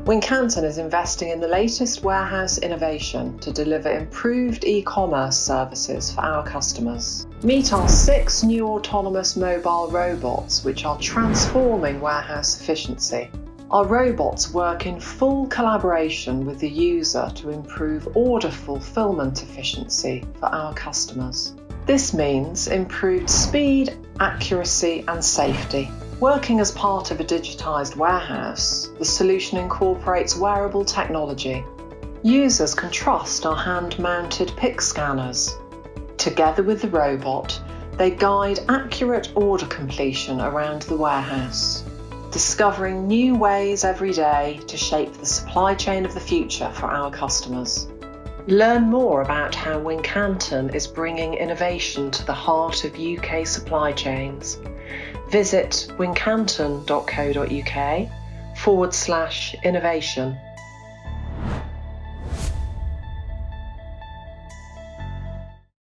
Wincanton is investing in the latest warehouse innovation to deliver improved e-commerce services for our customers. Meet our 6 new autonomous mobile robots which are transforming warehouse efficiency. Our robots work in full collaboration with the user to improve order fulfilment efficiency for our customers. This means improved speed, accuracy and safety. Working as part of a digitised warehouse, the solution incorporates wearable technology. Users can trust our hand-mounted pick scanners. Together with the robot, they guide accurate order completion around the warehouse, discovering new ways every day to shape the supply chain of the future for our customers. Learn more about how Wincanton is bringing innovation to the heart of UK supply chains. Visit wincanton.co.uk/innovation.